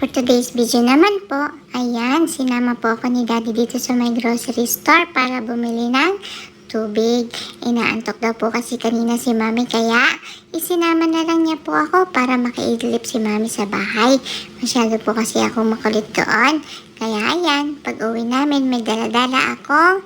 For today's video naman po, ayan, sinama po ako ni Daddy dito sa may grocery store para bumili ng tubig. Inaantok daw po kasi kanina si Mami kaya isinama na lang niya po ako para makaidlip si Mami sa bahay. Masyado po kasi ako makulit doon. Kaya ayan, pag uwi namin may dala-dala akong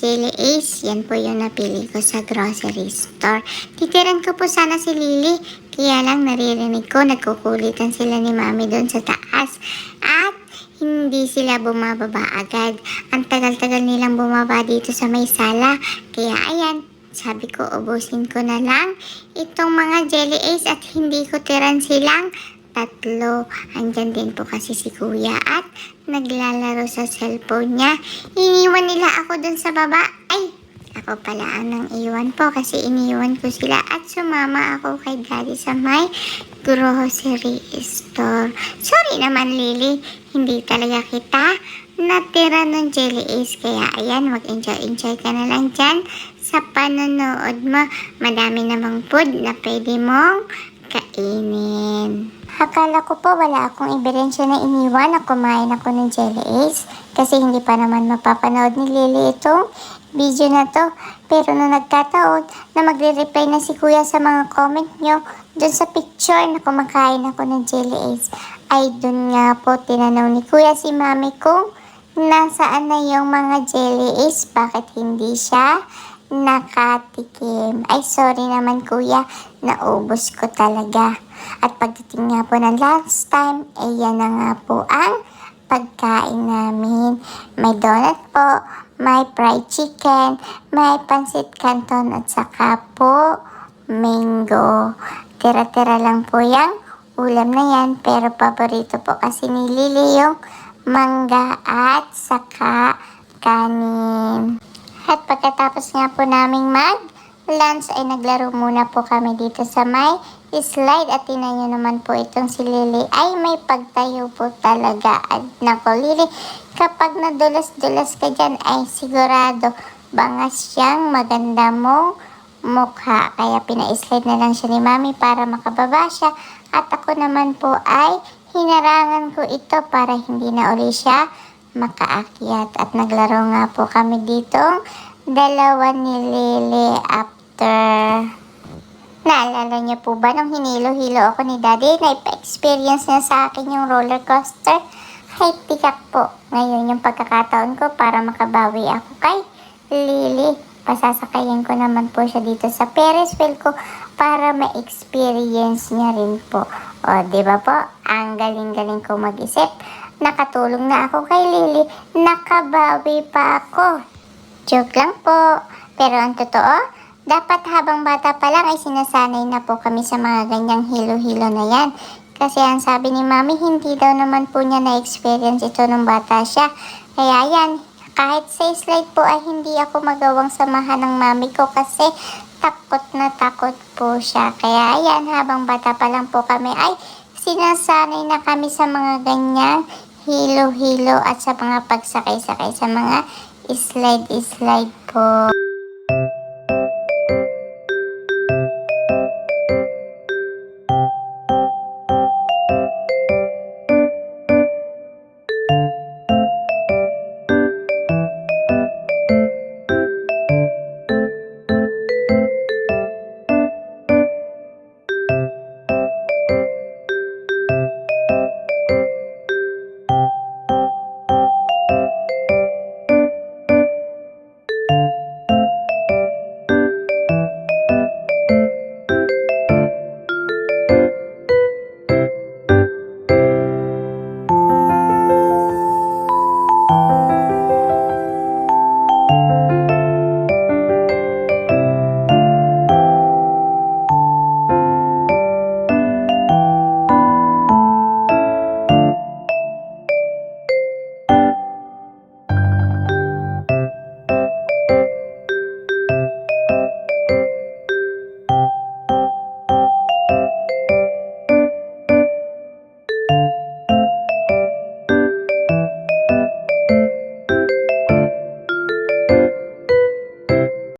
Jelly Ace. Yan po yung napili ko sa grocery store. Titiran ko po sana si Lily. Kaya lang naririnig ko nagkukulitan sila ni Mami doon sa taas. At hindi sila bumababa agad. Ang tagal-tagal nilang bumaba dito sa may sala. Kaya ayan, sabi ko ubusin ko na lang itong mga Jelly Ace at hindi ko tiran silang tatlo. Andyan din po kasi si Kuya at naglalaro sa cellphone niya. Iniwan nila ako dun sa baba. Ay, ako pala ang nang iwan po kasi iniwan ko sila at sumama ako kay Daddy sa may grocery store. Sorry naman Lily, hindi talaga kita natira ng Jelly Ace. Kaya ayan, mag-enjoy ka na lang dyan sa panonood mo. Madami namang food na pwede mong kainin. Akala ko po wala akong ebidensya na iniwan na kumain ako ng Jelly Ace kasi hindi pa naman mapapanood ni Lily itong video na to. Pero nung nagkataon na magre-reply na si Kuya sa mga comment nyo dun sa picture na kumakain ako ng Jelly Ace, ay dun nga po tinanaw ni Kuya si Mami kung nasaan na yung mga Jelly Ace, bakit hindi siya nakatikim. Ay sorry naman Kuya, naubos ko talaga. At pagdating nga po ng last time, yan na nga po ang pagkain namin. May donut po, may fried chicken, may pansit canton at saka po mango. Tira-tira lang po yung ulam na yan, pero paborito po kasi ni Lily yung mangga at saka kanin. At pagkatapos nga po naming lunch ay naglaro muna po kami dito sa may slide at tinan nyo naman po itong si Lily ay may pagtayo po talaga. At nako Lily, kapag nadulas-dulas ka dyan ay sigurado bangas siyang maganda mong mukha. Kaya pina-slide na lang siya ni Mami para makababa siya at ako naman po ay hinarangan ko ito para hindi na uli siya makaakyat. At naglaro nga po kami dito dalawa ni Lily after. Naalala niyo po ba nung hinilo-hilo ako ni Daddy na ipa-experience niya sa akin yung roller coaster? Ay, tikak po. Ngayon yung pagkakataon ko para makabawi ako kay Lily. Pasasakayin ko naman po siya dito sa Ferris wheel ko para ma-experience niya rin po. O, diba po? Ang galing-galing ko mag-isip. Nakatulong na ako kay Lily. Nakabawi pa ako. Joke lang po. Pero ang totoo, dapat habang bata pa lang ay sinasanay na po kami sa mga ganyang hilo-hilo na yan. Kasi ang sabi ni Mami, hindi daw naman po niya na-experience ito nung bata siya. Kaya yan, kahit sa slide po ay hindi ako magawang samahan ng Mami ko kasi takot na takot po siya. Kaya yan, habang bata pa lang po kami ay sinasanay na kami sa mga ganyang hilo-hilo at sa mga pagsakay-sakay sa mga slide-slide po.